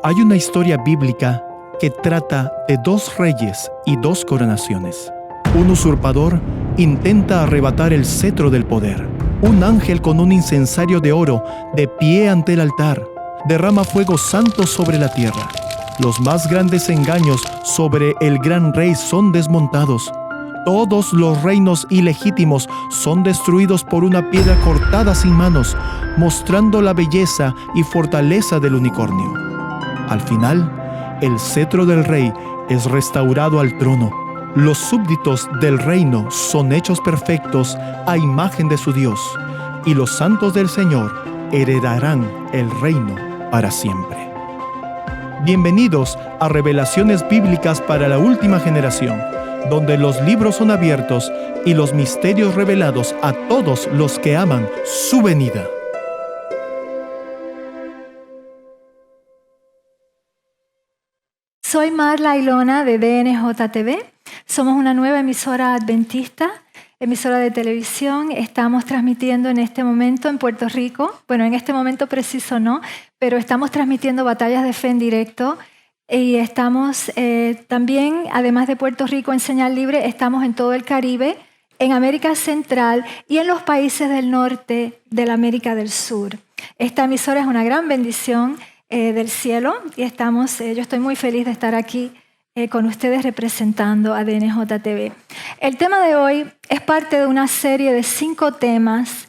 Hay una historia bíblica que trata de dos reyes y dos coronaciones. Un usurpador intenta arrebatar el cetro del poder. Un ángel con un incensario de oro, de pie ante el altar, derrama fuego santo sobre la tierra. Los más grandes engaños sobre el gran rey son desmontados. Todos los reinos ilegítimos son destruidos por una piedra cortada sin manos, mostrando la belleza y fortaleza del unicornio. Al final, el cetro del rey es restaurado al trono. Los súbditos del reino son hechos perfectos a imagen de su Dios, y los santos del Señor heredarán el reino para siempre. Bienvenidos a Revelaciones Bíblicas para la Última Generación, donde los libros son abiertos y los misterios revelados a todos los que aman su venida. Soy Marla Ilona de DNJ-TV. Somos una nueva emisora adventista, emisora de televisión. Estamos transmitiendo en este momento en Puerto Rico. Bueno, en este momento preciso no, pero estamos transmitiendo Batallas de Fe en directo. Y estamos también, además de Puerto Rico en señal libre, estamos en todo el Caribe, en América Central y en los países del norte de la América del Sur. Esta emisora es una gran bendición del cielo y yo estoy muy feliz de estar aquí con ustedes representando a DNJ-TV. El tema de hoy es parte de una serie de 5 temas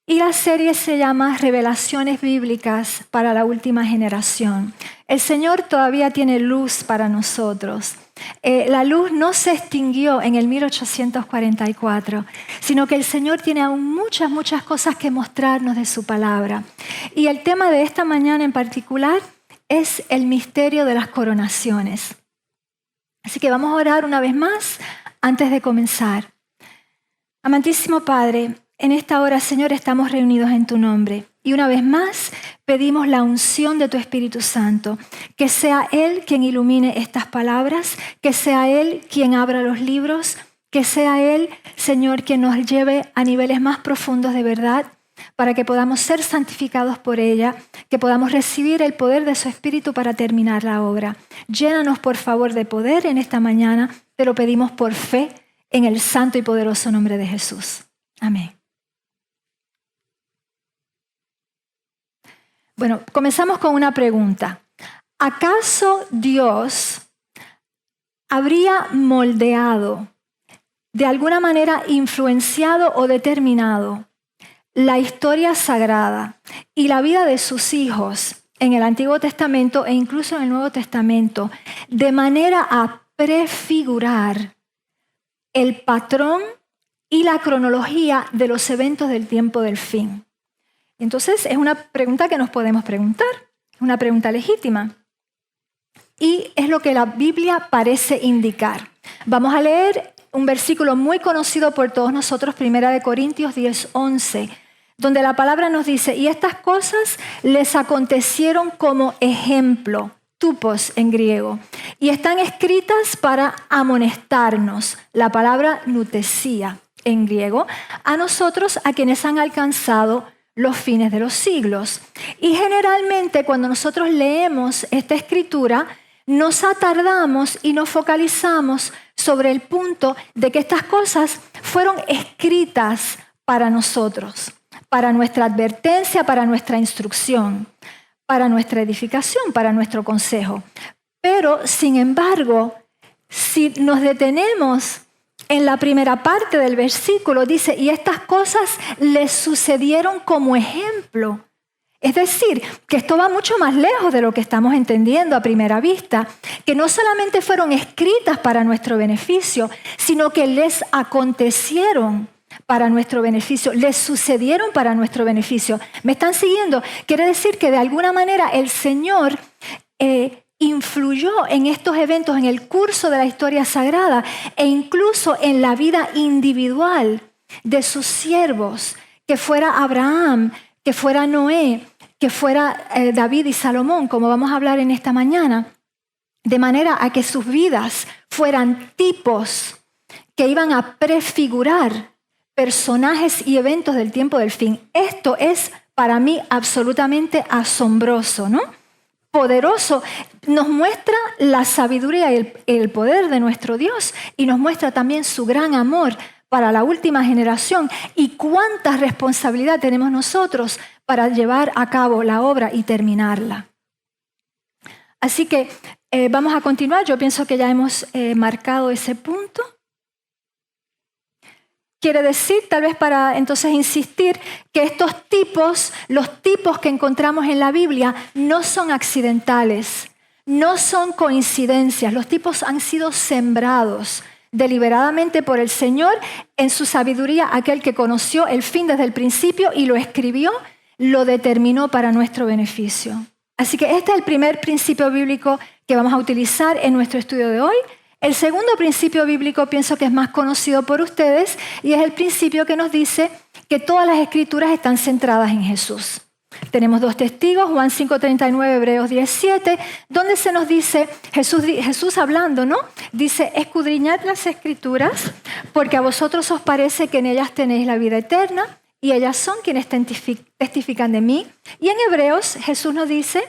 y la serie se llama Revelaciones Bíblicas para la Última Generación. El Señor todavía tiene luz para nosotros. La luz no se extinguió en el 1844, sino que el Señor tiene aún muchas cosas que mostrarnos de su palabra. Y el tema de esta mañana en particular es el misterio de las coronaciones. Así que vamos a orar una vez más antes de comenzar. Amantísimo Padre, en esta hora, Señor, estamos reunidos en tu nombre. Y una vez más pedimos la unción de tu Espíritu Santo, que sea Él quien ilumine estas palabras, que sea Él quien abra los libros, que sea Él, Señor, quien nos lleve a niveles más profundos de verdad, para que podamos ser santificados por ella, que podamos recibir el poder de su Espíritu para terminar la obra. Llénanos, por favor, de poder en esta mañana. Te lo pedimos por fe en el santo y poderoso nombre de Jesús. Amén. Bueno, comenzamos con una pregunta. ¿Acaso Dios habría moldeado, de alguna manera influenciado o determinado, la historia sagrada y la vida de sus hijos en el Antiguo Testamento e incluso en el Nuevo Testamento, de manera a prefigurar el patrón y la cronología de los eventos del tiempo del fin? Entonces, es una pregunta que nos podemos preguntar, es una pregunta legítima. Y es lo que la Biblia parece indicar. Vamos a leer un versículo muy conocido por todos nosotros, 1 Corintios 10:11, donde la palabra nos dice, y estas cosas les acontecieron como ejemplo, tupos en griego, y están escritas para amonestarnos, la palabra nutesia en griego, a nosotros, a quienes han alcanzado los fines de los siglos. Y generalmente cuando nosotros leemos esta escritura, nos atardamos y nos focalizamos sobre el punto de que estas cosas fueron escritas para nosotros, para nuestra advertencia, para nuestra instrucción, para nuestra edificación, para nuestro consejo. Pero, sin embargo, si nos detenemos en la primera parte del versículo, dice, y estas cosas les sucedieron como ejemplo. Es decir, que esto va mucho más lejos de lo que estamos entendiendo a primera vista, que no solamente fueron escritas para nuestro beneficio, sino que les acontecieron para nuestro beneficio, les sucedieron para nuestro beneficio. ¿Me están siguiendo? Quiere decir que de alguna manera el Señor influyó en estos eventos, en el curso de la historia sagrada e incluso en la vida individual de sus siervos, que fuera Abraham, que fuera Noé, que fuera David y Salomón, como vamos a hablar en esta mañana, de manera a que sus vidas fueran tipos que iban a prefigurar personajes y eventos del tiempo del fin. Esto es para mí absolutamente asombroso, ¿no? poderoso. Nos muestra la sabiduría y el poder de nuestro Dios y nos muestra también su gran amor para la última generación y cuánta responsabilidad tenemos nosotros para llevar a cabo la obra y terminarla. Así que vamos a continuar. Yo pienso que ya hemos marcado ese punto. Quiere decir, tal vez para entonces insistir, que estos tipos, los tipos que encontramos en la Biblia, no son accidentales, no son coincidencias. Los tipos han sido sembrados deliberadamente por el Señor en su sabiduría. Aquel que conoció el fin desde el principio y lo escribió, lo determinó para nuestro beneficio. Así que este es el primer principio bíblico que vamos a utilizar en nuestro estudio de hoy. El segundo principio bíblico pienso que es más conocido por ustedes y es el principio que nos dice que todas las escrituras están centradas en Jesús. Tenemos dos testigos, Juan 5:39, Hebreos 10:7, donde se nos dice, Jesús hablando, ¿no? Dice, escudriñad las escrituras porque a vosotros os parece que en ellas tenéis la vida eterna y ellas son quienes testifican de mí. Y en Hebreos Jesús nos dice,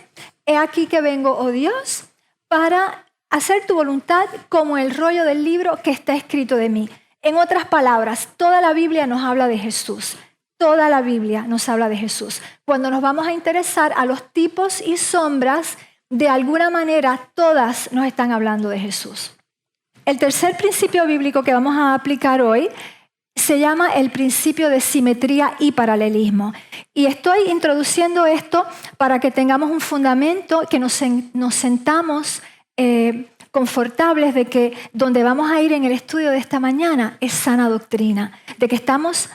he aquí que vengo, oh Dios, para hacer tu voluntad como el rollo del libro que está escrito de mí. En otras palabras, toda la Biblia nos habla de Jesús. Toda la Biblia nos habla de Jesús. Cuando nos vamos a interesar a los tipos y sombras, de alguna manera todas nos están hablando de Jesús. El tercer principio bíblico que vamos a aplicar hoy se llama el principio de simetría y paralelismo. Y estoy introduciendo esto para que tengamos un fundamento, que nos sentamos confortables de que donde vamos a ir en el estudio de esta mañana es sana doctrina, de que estamos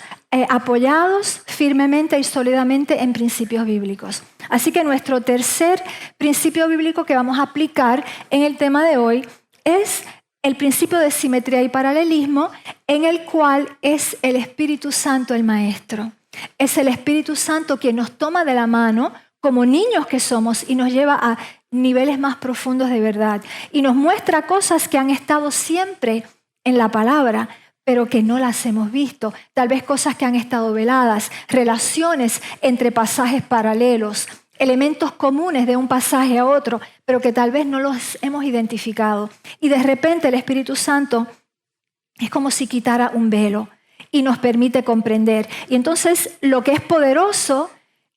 apoyados firmemente y sólidamente en principios bíblicos. Así que nuestro tercer principio bíblico que vamos a aplicar en el tema de hoy es el principio de simetría y paralelismo, en el cual es el Espíritu Santo el maestro. Es el Espíritu Santo quien nos toma de la mano como niños que somos y nos lleva a niveles más profundos de verdad y nos muestra cosas que han estado siempre en la palabra, pero que no las hemos visto. Tal vez cosas que han estado veladas, relaciones entre pasajes paralelos, elementos comunes de un pasaje a otro, pero que tal vez no los hemos identificado. Y de repente el Espíritu Santo es como si quitara un velo y nos permite comprender. Y entonces lo que es poderoso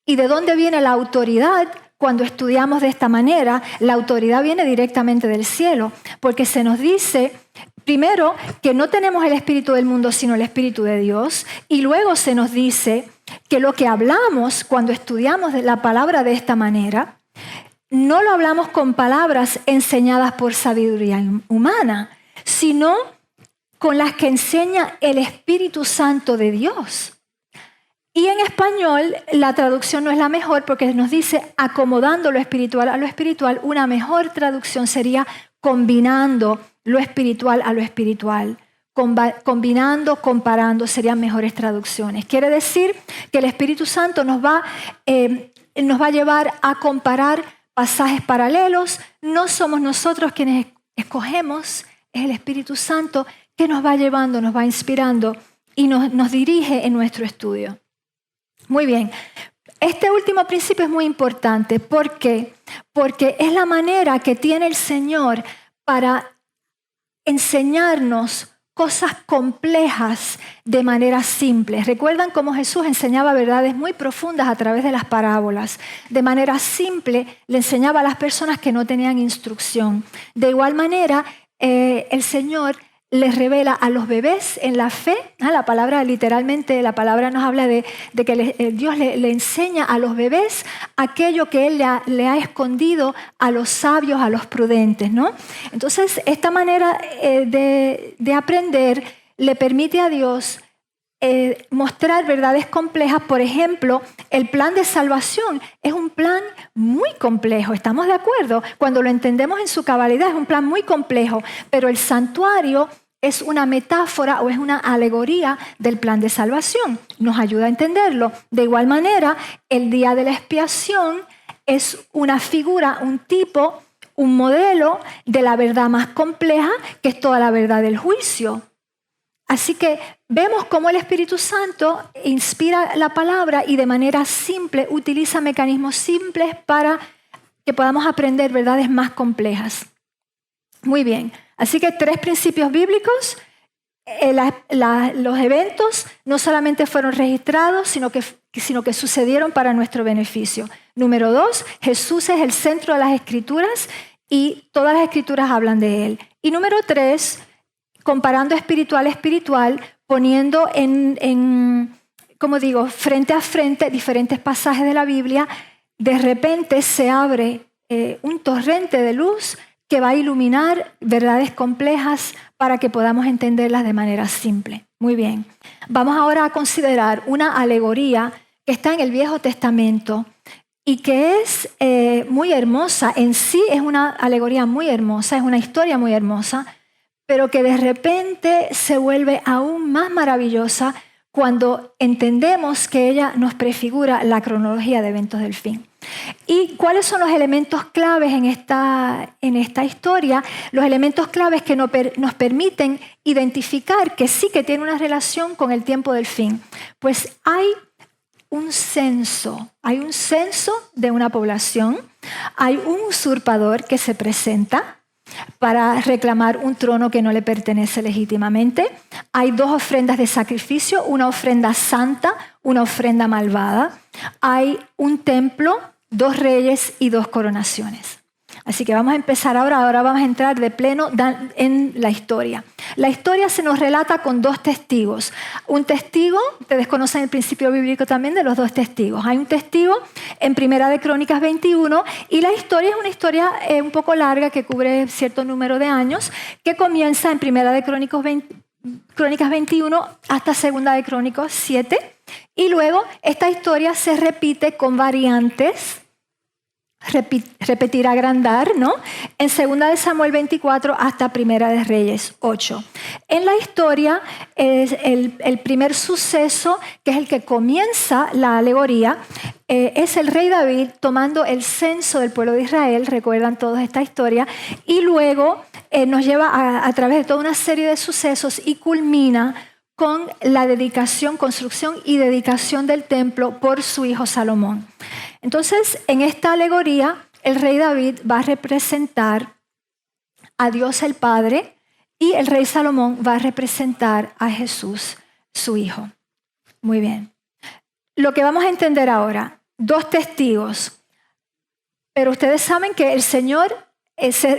y de dónde viene la autoridad, cuando estudiamos de esta manera, la autoridad viene directamente del cielo, porque se nos dice primero que no tenemos el espíritu del mundo, sino el espíritu de Dios, y luego se nos dice que lo que hablamos cuando estudiamos la palabra de esta manera, no lo hablamos con palabras enseñadas por sabiduría humana, sino con las que enseña el Espíritu Santo de Dios. Y en español la traducción no es la mejor porque nos dice acomodando lo espiritual a lo espiritual. Una mejor traducción sería combinando lo espiritual a lo espiritual. Combinando, comparando serían mejores traducciones. Quiere decir que el Espíritu Santo nos va a llevar a comparar pasajes paralelos. No somos nosotros quienes escogemos, es el Espíritu Santo que nos va llevando, nos va inspirando y nos dirige en nuestro estudio. Muy bien, este último principio es muy importante. ¿Por qué? Porque es la manera que tiene el Señor para enseñarnos cosas complejas de manera simple. ¿Recuerdan cómo Jesús enseñaba verdades muy profundas a través de las parábolas? De manera simple le enseñaba a las personas que no tenían instrucción. De igual manera, el Señor les revela a los bebés en la fe. La palabra literalmente, la palabra nos habla de que Dios le enseña a los bebés aquello que Él le ha escondido a los sabios, a los prudentes, ¿no? Entonces, esta manera de aprender le permite a Dios mostrar verdades complejas. Por ejemplo, el plan de salvación es un plan muy complejo, ¿estamos de acuerdo? Cuando lo entendemos en su cabalidad es un plan muy complejo, pero el santuario es una metáfora o es una alegoría del plan de salvación. Nos ayuda a entenderlo. De igual manera, el día de la expiación es una figura, un tipo, un modelo de la verdad más compleja, que es toda la verdad del juicio. Así que vemos cómo el Espíritu Santo inspira la palabra y de manera simple utiliza mecanismos simples para que podamos aprender verdades más complejas. Muy bien, así que 3 principios bíblicos. Los eventos no solamente fueron registrados, sino que sucedieron para nuestro beneficio. Número 2, Jesús es el centro de las Escrituras y todas las Escrituras hablan de Él. Y número 3, comparando espiritual a espiritual, poniendo como digo, frente a frente diferentes pasajes de la Biblia, de repente se abre un torrente de luz que va a iluminar verdades complejas para que podamos entenderlas de manera simple. Muy bien. Vamos ahora a considerar una alegoría que está en el Viejo Testamento y que es muy hermosa. En sí es una alegoría muy hermosa, es una historia muy hermosa, pero que de repente se vuelve aún más maravillosa cuando entendemos que ella nos prefigura la cronología de eventos del fin. ¿Y cuáles son los elementos claves en esta historia? Los elementos claves que nos permiten identificar que sí que tiene una relación con el tiempo del fin. Pues hay un censo de una población, hay un usurpador que se presenta para reclamar un trono que no le pertenece legítimamente. Hay 2 ofrendas de sacrificio, una ofrenda santa, una ofrenda malvada. Hay un templo, 2 reyes y 2 coronaciones. Así que vamos a empezar ahora vamos a entrar de pleno en la historia. La historia se nos relata con 2 testigos. Un testigo, ustedes conocen el principio bíblico también de los 2 testigos. Hay un testigo en Primera de Crónicas 21 y la historia es una historia un poco larga que cubre cierto número de años, que comienza en Primera de Crónicas 21 hasta Segunda de Crónicas 7 y luego esta historia se repite con variantes. Repetir, agrandar, ¿no? En 2 de Samuel 24 hasta 1 de Reyes 8. En la historia, el primer suceso, que es el que comienza la alegoría, es el rey David tomando el censo del pueblo de Israel, recuerdan todos esta historia, y luego nos lleva a través de toda una serie de sucesos y culmina con la construcción y dedicación del templo por su hijo Salomón. Entonces, en esta alegoría, el rey David va a representar a Dios el Padre y el rey Salomón va a representar a Jesús, su hijo. Muy bien. Lo que vamos a entender ahora, 2 testigos. Pero ustedes saben que el Señor,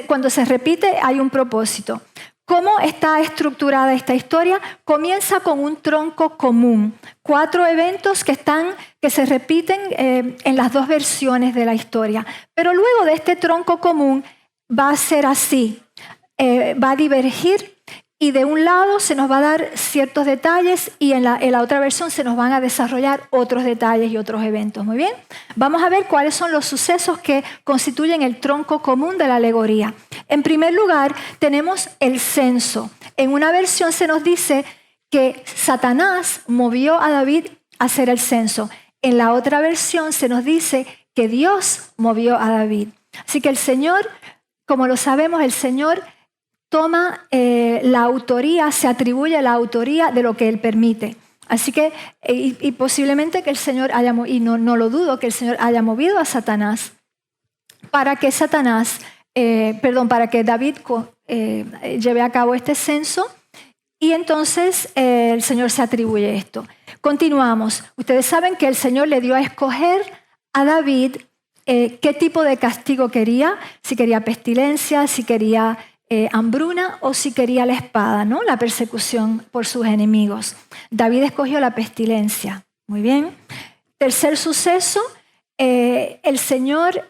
cuando se repite, hay un propósito. ¿Cómo está estructurada esta historia? Comienza con un tronco común. 4 eventos que se repiten en las 2 versiones de la historia. Pero luego de este tronco común va a ser así. Va a divergir y de un lado se nos va a dar ciertos detalles y en la otra versión se nos van a desarrollar otros detalles y otros eventos. Muy bien. Vamos a ver cuáles son los sucesos que constituyen el tronco común de la alegoría. En primer lugar, tenemos el censo. En una versión se nos dice que Satanás movió a David a hacer el censo. En la otra versión se nos dice que Dios movió a David. Así que el Señor, como lo sabemos, el Señor toma la autoría, se atribuye la autoría de lo que Él permite. Así que, y posiblemente que el Señor haya, y no lo dudo, que el Señor haya movido a Satanás para que David lleve a cabo este censo y entonces el Señor se atribuye esto. Continuamos. Ustedes saben que el Señor le dio a escoger a David qué tipo de castigo quería, si quería pestilencia, si quería hambruna o si quería la espada, ¿no? La persecución por sus enemigos. David escogió la pestilencia. Muy bien. Tercer suceso, el Señor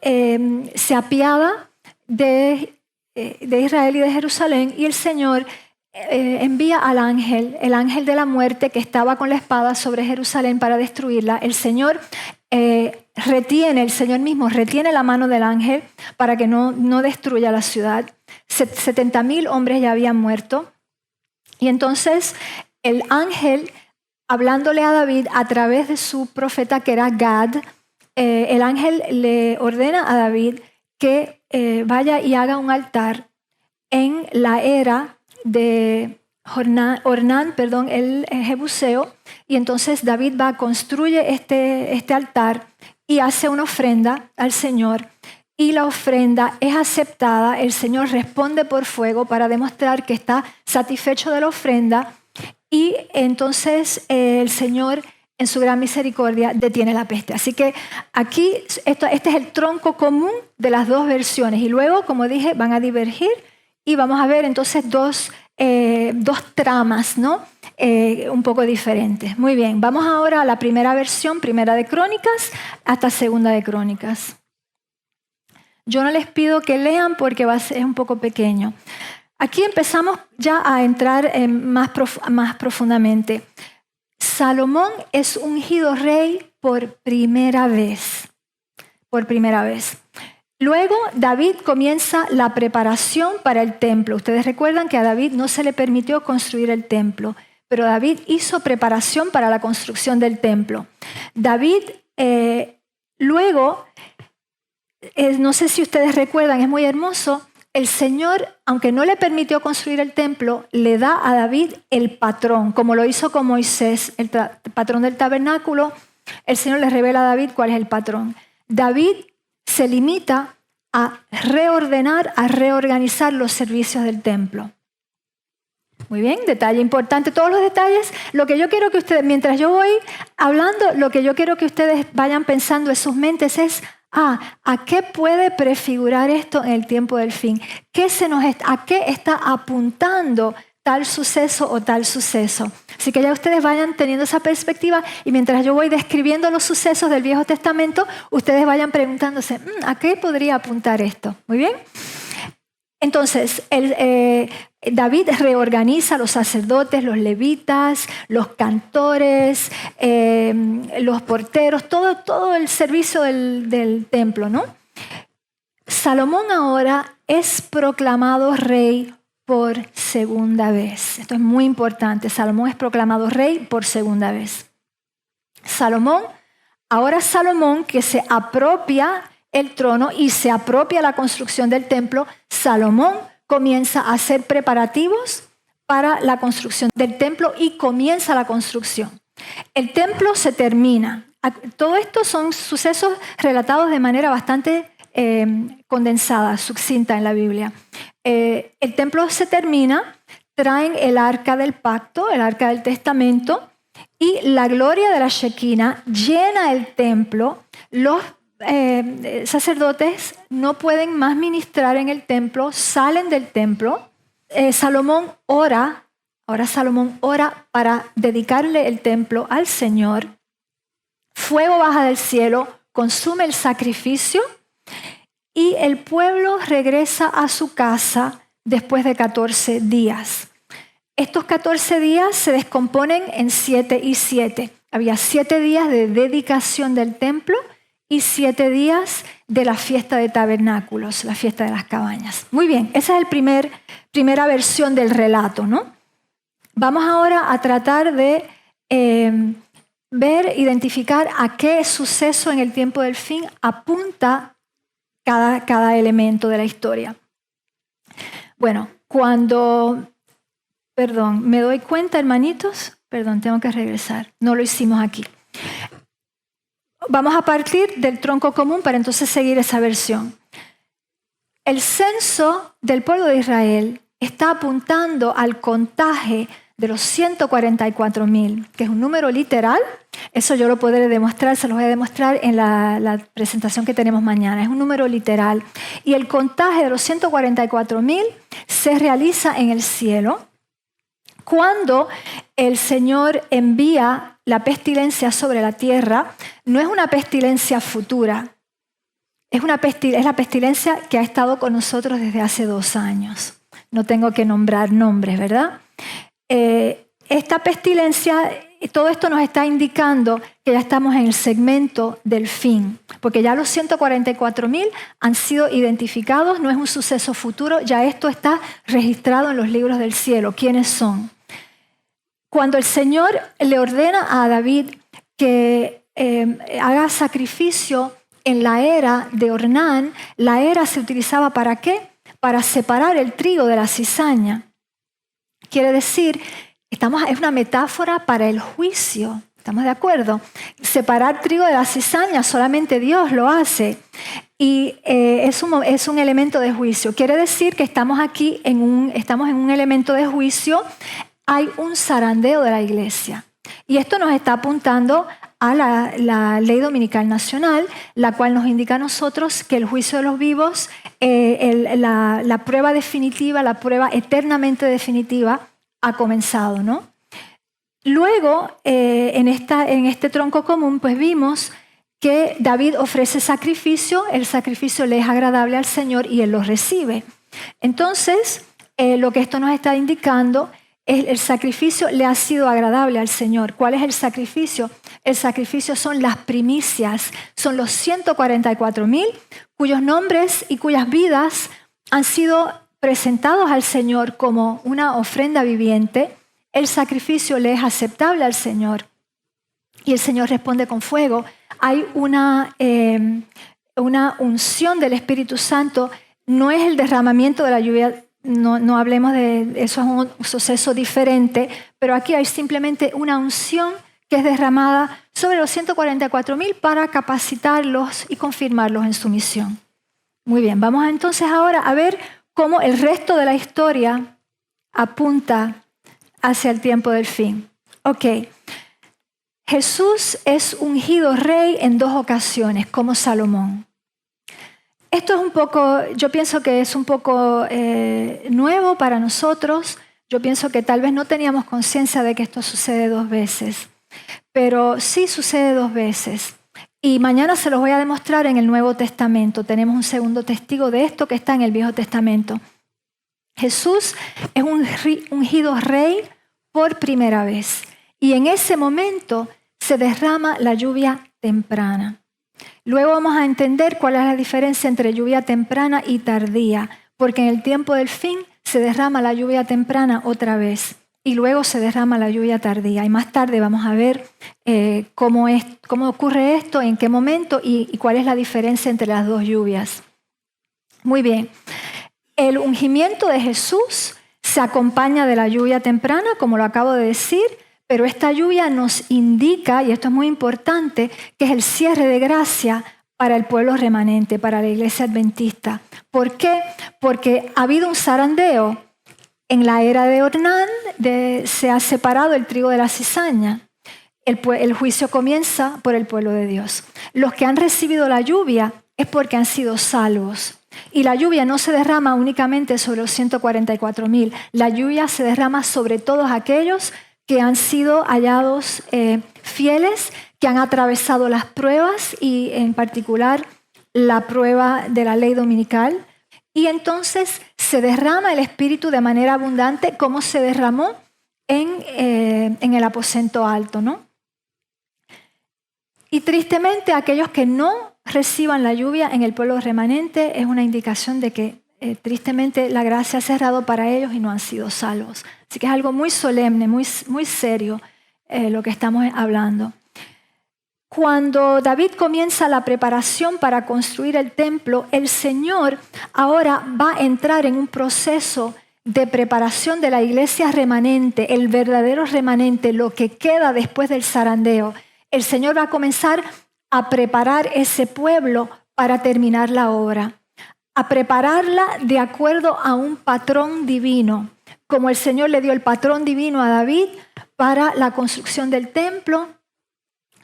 se apiada de Israel y de Jerusalén y el Señor envía al ángel, el ángel de la muerte que estaba con la espada sobre Jerusalén para destruirla. El Señor el Señor mismo retiene la mano del ángel para que no destruya la ciudad. 70,000 hombres ya habían muerto. Y entonces el ángel, hablándole a David a través de su profeta que era Gad, el ángel le ordena a David que vaya y haga un altar en la era de Ornán, el Jebuseo, y entonces David construye este altar y hace una ofrenda al Señor y la ofrenda es aceptada, el Señor responde por fuego para demostrar que está satisfecho de la ofrenda y entonces el Señor en su gran misericordia detiene la peste. Así que aquí este es el tronco común de las dos versiones y luego, como dije, van a divergir y vamos a ver entonces dos tramas, ¿no? Un poco diferentes. Muy bien, vamos ahora a la primera versión, primera de Crónicas hasta segunda de Crónicas. Yo no les pido que lean porque es un poco pequeño. Aquí empezamos ya a entrar más profundamente. Salomón es ungido rey por primera vez. Por primera vez. Luego David comienza la preparación para el templo. Ustedes recuerdan que a David no se le permitió construir el templo, pero David hizo preparación para la construcción del templo. David luego, no sé si ustedes recuerdan, es muy hermoso, el Señor, aunque no le permitió construir el templo, le da a David el patrón, como lo hizo con Moisés, el patrón del tabernáculo. El Señor le revela a David cuál es el patrón. David se limita a reordenar, a reorganizar los servicios del templo. Muy bien, detalle importante, todos los detalles. Lo que yo quiero que ustedes, mientras yo voy hablando, lo que yo quiero que ustedes vayan pensando en sus mentes es, ¿a qué puede prefigurar esto en el tiempo del fin? ¿A qué está apuntando tal suceso o tal suceso? Así que ya ustedes vayan teniendo esa perspectiva y mientras yo voy describiendo los sucesos del Viejo Testamento, ustedes vayan preguntándose, ¿a qué podría apuntar esto? Muy bien. Entonces, David reorganiza los sacerdotes, los levitas, los cantores, los porteros, todo el servicio del templo, ¿no? Salomón ahora es proclamado rey por segunda vez. Esto es muy importante. Salomón es proclamado rey por segunda vez. Salomón que se apropia el trono y se apropia la construcción del templo, Salomón comienza a hacer preparativos para la construcción del templo y comienza la construcción. El templo se termina. Todo esto son sucesos relatados de manera bastante condensada, sucinta en la Biblia. El templo se termina, traen el arca del pacto, el arca del testamento, y la gloria de la Shekinah llena el templo. Los sacerdotes no pueden más ministrar en el templo, salen del templo. Salomón ora para dedicarle el templo al Señor. Fuego baja del cielo, consume el sacrificio y el pueblo regresa a su casa después de 14 días. Estos 14 días se descomponen en 7 y 7. Había 7 días de dedicación del templo y 7 días de la fiesta de tabernáculos, la fiesta de las cabañas. Muy bien, esa es la primera versión del relato, ¿no? Vamos ahora a tratar de identificar a qué suceso en el tiempo del fin apunta cada elemento de la historia. Bueno, me doy cuenta, hermanitos, tengo que regresar, no lo hicimos aquí. Vamos a partir del tronco común para entonces seguir esa versión. El censo del pueblo de Israel está apuntando al contaje de los 144,000, que es un número literal. Eso yo lo podré demostrar, se los voy a demostrar en la presentación que tenemos mañana. Es un número literal. Y el contaje de los 144,000 se realiza en el cielo cuando el Señor envía la pestilencia sobre la tierra. No es una pestilencia futura, es la pestilencia que ha estado con nosotros desde hace 2 años. No tengo que nombrar nombres, ¿verdad? Esta pestilencia, todo esto nos está indicando que ya estamos en el segmento del fin, porque ya los 144,000 han sido identificados, no es un suceso futuro, ya esto está registrado en los libros del cielo. ¿Quiénes son? Cuando el Señor le ordena a David que haga sacrificio en la era de Ornán, la era se utilizaba ¿para qué? Para separar el trigo de la cizaña. Quiere decir, es una metáfora para el juicio. ¿Estamos de acuerdo? Separar trigo de la cizaña, solamente Dios lo hace. y es un elemento de juicio. Quiere decir que estamos en un elemento de juicio. Hay un zarandeo de la iglesia. Y esto nos está apuntando a la ley dominical nacional, la cual nos indica a nosotros que el juicio de los vivos, la prueba definitiva, la prueba eternamente definitiva, ha comenzado, ¿no? Luego, en este tronco común, pues vimos que David ofrece sacrificio, el sacrificio le es agradable al Señor y Él lo recibe. Entonces, lo que esto nos está indicando es el sacrificio le ha sido agradable al Señor. ¿Cuál es el sacrificio? El sacrificio son las primicias, son los 144,000 cuyos nombres y cuyas vidas han sido presentados al Señor como una ofrenda viviente. El sacrificio le es aceptable al Señor y el Señor responde con fuego. Hay una unción del Espíritu Santo, no es el derramamiento de la lluvia, no hablemos de eso, es un suceso diferente, pero aquí hay simplemente una unción que es derramada sobre los 144,000 para capacitarlos y confirmarlos en su misión. Muy bien, vamos entonces ahora a ver cómo el resto de la historia apunta hacia el tiempo del fin. Ok. Jesús es ungido rey en 2 ocasiones, como Salomón. Esto es un poco, yo pienso que es un poco nuevo para nosotros. Yo pienso que tal vez no teníamos conciencia de que esto sucede 2 veces, pero sí sucede 2 veces. Y mañana se los voy a demostrar en el Nuevo Testamento. Tenemos un segundo testigo de esto que está en el Viejo Testamento. Jesús es ungido rey por primera vez. Y en ese momento se derrama la lluvia temprana. Luego vamos a entender cuál es la diferencia entre lluvia temprana y tardía, porque en el tiempo del fin se derrama la lluvia temprana otra vez y luego se derrama la lluvia tardía. Y más tarde vamos a ver cómo ocurre esto, en qué momento y cuál es la diferencia entre las 2 lluvias. Muy bien. El ungimiento de Jesús se acompaña de la lluvia temprana, como lo acabo de decir, pero esta lluvia nos indica, y esto es muy importante, que es el cierre de gracia para el pueblo remanente, para la iglesia adventista. ¿Por qué? Porque ha habido un zarandeo. En la era de Ornán se ha separado el trigo de la cizaña. El juicio comienza por el pueblo de Dios. Los que han recibido la lluvia es porque han sido salvos. Y la lluvia no se derrama únicamente sobre los 144,000. La lluvia se derrama sobre todos aquellos que han sido hallados fieles, que han atravesado las pruebas y en particular la prueba de la ley dominical. Y entonces se derrama el Espíritu de manera abundante como se derramó en el aposento alto, ¿no? Y tristemente aquellos que no reciban la lluvia en el pueblo remanente es una indicación de que tristemente la gracia ha cerrado para ellos y no han sido salvos. Así que es algo muy solemne, muy serio lo que estamos hablando. Cuando David comienza la preparación para construir el templo, el Señor ahora va a entrar en un proceso de preparación de la iglesia remanente, el verdadero remanente, lo que queda después del zarandeo. El Señor va a comenzar a preparar ese pueblo para terminar la obra, a prepararla de acuerdo a un patrón divino, como el Señor le dio el patrón divino a David para la construcción del templo,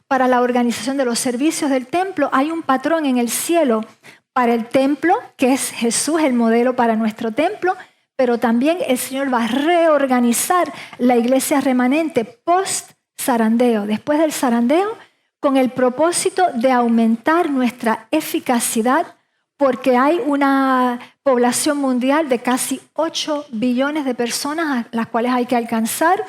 para la organización de los servicios del templo. Hay un patrón en el cielo para el templo, que es Jesús, el modelo para nuestro templo, pero también el Señor va a reorganizar la iglesia remanente post-zarandeo, después del zarandeo, con el propósito de aumentar nuestra eficacidad, porque hay una población mundial de casi 8 billones de personas a las cuales hay que alcanzar.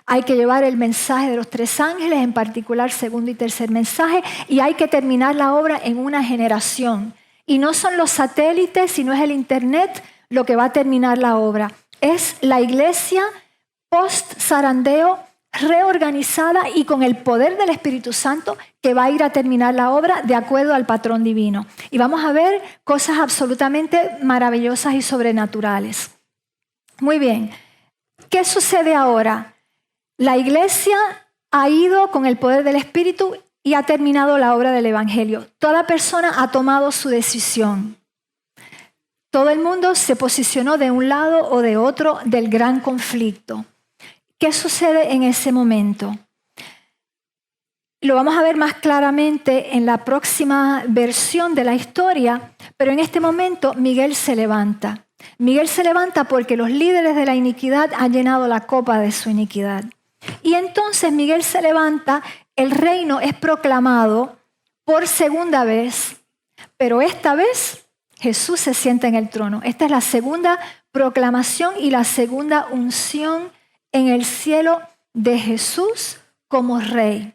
Hay que llevar el mensaje de los 3 ángeles, en particular segundo y tercer mensaje, y hay que terminar la obra en una generación. Y no son los satélites, sino es el internet lo que va a terminar la obra. Es la iglesia post-zarandeo, reorganizada y con el poder del Espíritu Santo que va a ir a terminar la obra de acuerdo al patrón divino. Y vamos a ver cosas absolutamente maravillosas y sobrenaturales. Muy bien, ¿qué sucede ahora? La iglesia ha ido con el poder del Espíritu y ha terminado la obra del Evangelio. Toda persona ha tomado su decisión. Todo el mundo se posicionó de un lado o de otro del gran conflicto. ¿Qué sucede en ese momento? Lo vamos a ver más claramente en la próxima versión de la historia, pero en este momento Miguel se levanta. Miguel se levanta porque los líderes de la iniquidad han llenado la copa de su iniquidad. Y entonces Miguel se levanta, el reino es proclamado por segunda vez, pero esta vez Jesús se sienta en el trono. Esta es la segunda proclamación y la segunda unción en el cielo de Jesús como rey.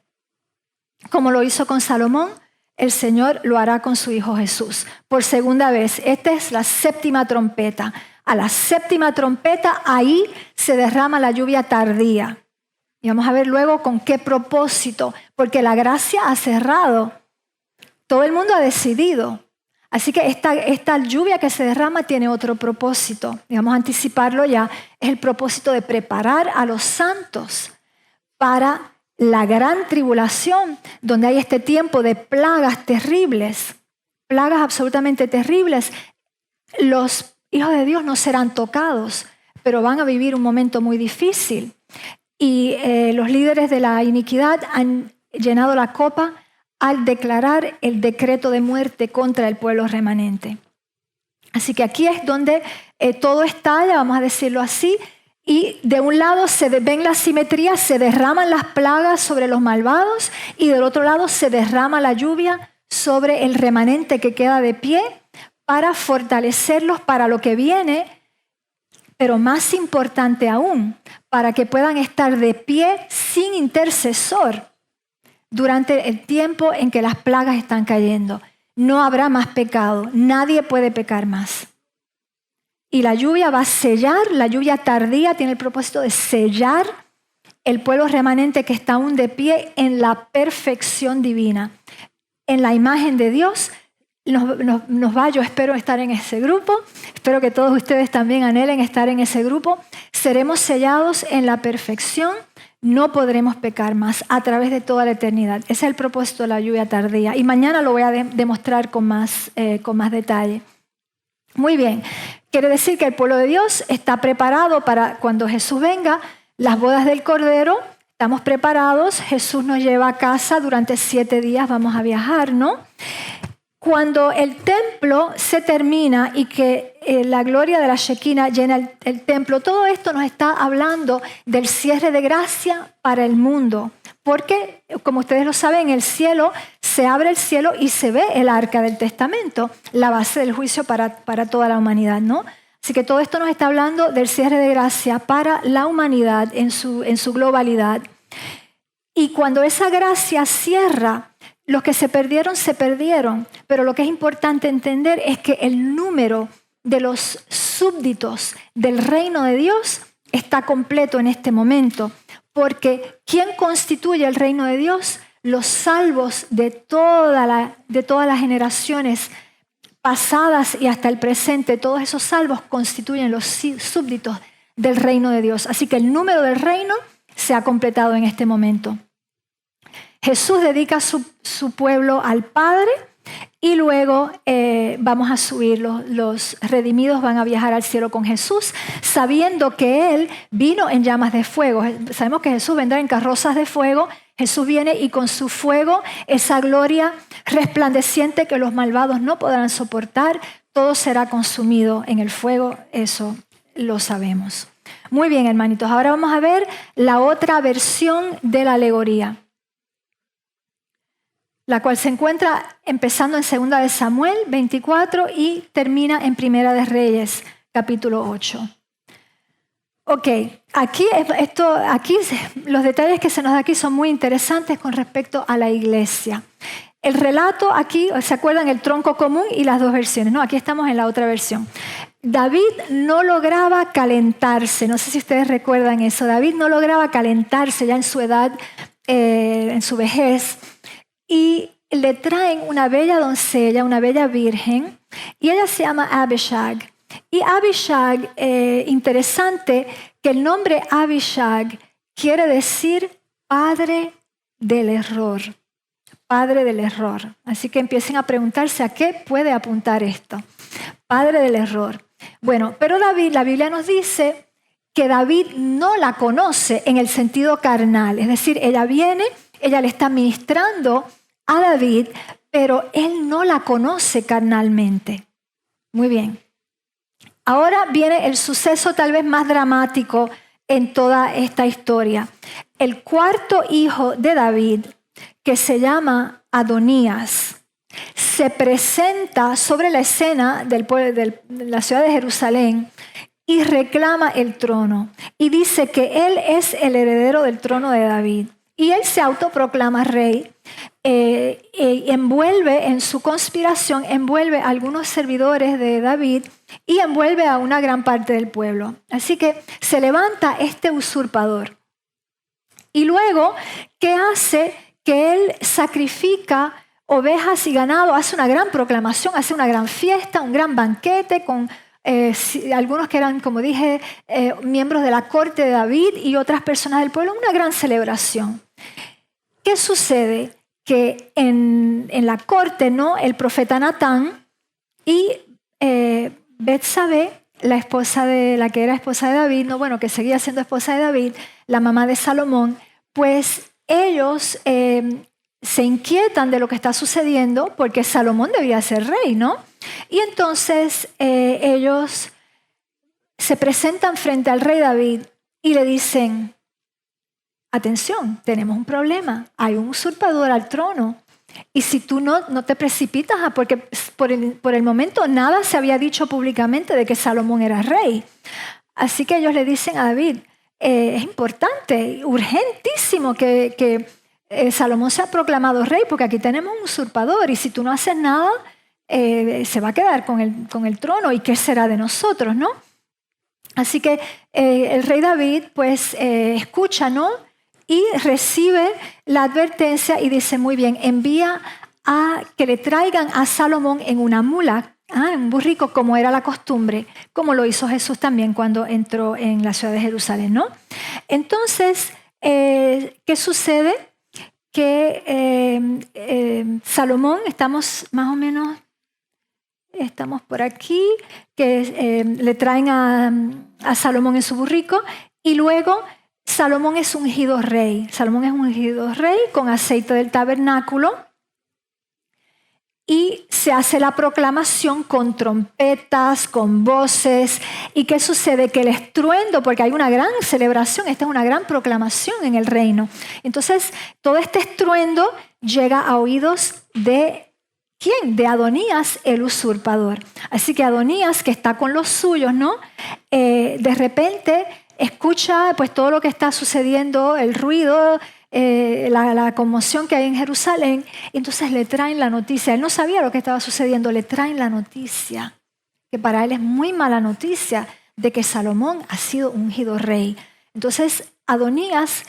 Como lo hizo con Salomón, el Señor lo hará con su Hijo Jesús. Por segunda vez, esta es la séptima trompeta. A la séptima trompeta, ahí se derrama la lluvia tardía. Y vamos a ver luego con qué propósito, porque la gracia ha cerrado. Todo el mundo ha decidido. Así que esta lluvia que se derrama tiene otro propósito. Y vamos a anticiparlo ya. Es el propósito de preparar a los santos para la gran tribulación, donde hay este tiempo de plagas terribles, plagas absolutamente terribles. Los hijos de Dios no serán tocados, pero van a vivir un momento muy difícil. Y los líderes de la iniquidad han llenado la copa al declarar el decreto de muerte contra el pueblo remanente. Así que aquí es donde todo estalla, vamos a decirlo así, y de un lado se ven las simetrías, se derraman las plagas sobre los malvados y del otro lado se derrama la lluvia sobre el remanente que queda de pie para fortalecerlos para lo que viene, pero más importante aún, para que puedan estar de pie sin intercesor durante el tiempo en que las plagas están cayendo. No habrá más pecado, nadie puede pecar más. Y la lluvia va a sellar, la lluvia tardía tiene el propósito de sellar el pueblo remanente que está aún de pie en la perfección divina. En la imagen de Dios nos va, yo espero estar en ese grupo, espero que todos ustedes también anhelen estar en ese grupo. Seremos sellados en la perfección, no podremos pecar más a través de toda la eternidad. Ese es el propósito de la lluvia tardía y mañana lo voy a demostrar con más detalle. Muy bien. Quiere decir que el pueblo de Dios está preparado para cuando Jesús venga, las bodas del Cordero, estamos preparados, Jesús nos lleva a casa durante 7 días, vamos a viajar, ¿no? Cuando el templo se termina y que la gloria de la Shekinah llena el templo, todo esto nos está hablando del cierre de gracia para el mundo. Porque, como ustedes lo saben, el cielo, se abre el cielo y se ve el arca del testamento, la base del juicio para toda la humanidad, ¿no? Así que todo esto nos está hablando del cierre de gracia para la humanidad en su globalidad. Y cuando esa gracia cierra, los que se perdieron, pero lo que es importante entender es que el número de los súbditos del reino de Dios está completo en este momento. Porque ¿quién constituye el reino de Dios? Los salvos de todas las generaciones pasadas y hasta el presente, todos esos salvos constituyen los súbditos del reino de Dios. Así que el número del reino se ha completado en este momento. Jesús dedica su pueblo al Padre y luego vamos a subir, los redimidos van a viajar al cielo con Jesús, sabiendo que Él vino en llamas de fuego. Sabemos que Jesús vendrá en carrozas de fuego. Jesús viene y con su fuego, esa gloria resplandeciente que los malvados no podrán soportar, todo será consumido en el fuego, eso lo sabemos. Muy bien, hermanitos, ahora vamos a ver la otra versión de la alegoría, la cual se encuentra empezando en 2 de Samuel 24 y termina en 1 de Reyes, capítulo 8. Ok, aquí los detalles que se nos da aquí son muy interesantes con respecto a la iglesia. El relato aquí, ¿se acuerdan? El tronco común y las dos versiones. No, aquí estamos en la otra versión. David no lograba calentarse, no sé si ustedes recuerdan eso. David no lograba calentarse ya en su edad, en su vejez. Y le traen una bella doncella, una bella virgen, y ella se llama Abishag. Y Abishag, interesante que el nombre Abishag quiere decir padre del error. padre del error. Así que empiecen a preguntarse a qué puede apuntar esto. Padre del error. Bueno, pero David, la Biblia nos dice que David no la conoce en el sentido carnal. Es decir, ella viene, ella le está ministrando a David, pero él no la conoce carnalmente. Muy bien. Ahora viene el suceso tal vez más dramático en toda esta historia. El cuarto hijo de David, que se llama Adonías, se presenta sobre la escena de la ciudad de Jerusalén y reclama el trono. Y dice que él es el heredero del trono de David. Y él se autoproclama rey. Envuelve en su conspiración, envuelve a algunos servidores de David y envuelve a una gran parte del pueblo. Así que se levanta este usurpador. Y luego, ¿qué hace? Que él sacrifica ovejas y ganado, hace una gran proclamación, hace una gran fiesta, un gran banquete con algunos que eran, como dije, miembros de la corte de David y otras personas del pueblo, una gran celebración. ¿Qué sucede? Que en la corte, ¿no? El profeta Natán y Betsabé, la que era esposa de David, no, bueno, que seguía siendo esposa de David, la mamá de Salomón, pues ellos se inquietan de lo que está sucediendo porque Salomón debía ser rey, ¿no? Y entonces ellos se presentan frente al rey David y le dicen: atención, tenemos un problema, hay un usurpador al trono. Y si tú no te precipitas, porque por el momento nada se había dicho públicamente de que Salomón era rey. Así que ellos le dicen a David: es importante, urgentísimo que Salomón sea proclamado rey, porque aquí tenemos un usurpador y si tú no haces nada, se va a quedar con el trono y ¿qué será de nosotros, no? Así que el rey David pues escucha, ¿no? Y recibe la advertencia y dice: muy bien, envía a que le traigan a Salomón en una mula, en un burrico, como era la costumbre, como lo hizo Jesús también cuando entró en la ciudad de Jerusalén, ¿no? Entonces, ¿qué sucede? Que Salomón, estamos más o menos, estamos por aquí, que le traen a Salomón en su burrico y luego Salomón es ungido rey. Salomón es ungido rey con aceite del tabernáculo y se hace la proclamación con trompetas, con voces. ¿Y qué sucede? Que el estruendo, porque hay una gran celebración, esta es una gran proclamación en el reino. Entonces, todo este estruendo llega a oídos de ¿quién? De Adonías, el usurpador. Así que Adonías, que está con los suyos, ¿no? De repente escucha pues todo lo que está sucediendo, el ruido, la conmoción que hay en Jerusalén, y entonces le traen la noticia. Él no sabía lo que estaba sucediendo, le traen la noticia, que para él es muy mala noticia, de que Salomón ha sido ungido rey. Entonces Adonías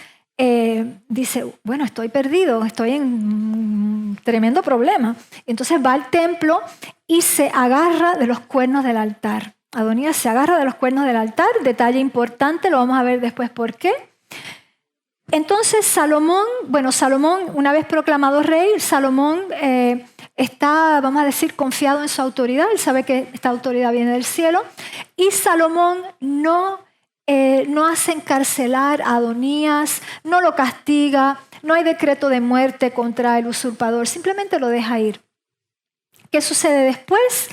dice: bueno, estoy perdido, estoy en un tremendo problema. Entonces va al templo y se agarra de los cuernos del altar. Adonías se agarra de los cuernos del altar, detalle importante, lo vamos a ver después por qué. Entonces Salomón, una vez proclamado rey, Salomón está, vamos a decir, confiado en su autoridad. Él sabe que esta autoridad viene del cielo. Y Salomón no hace encarcelar a Adonías, no lo castiga, no hay decreto de muerte contra el usurpador, simplemente lo deja ir. ¿Qué sucede después?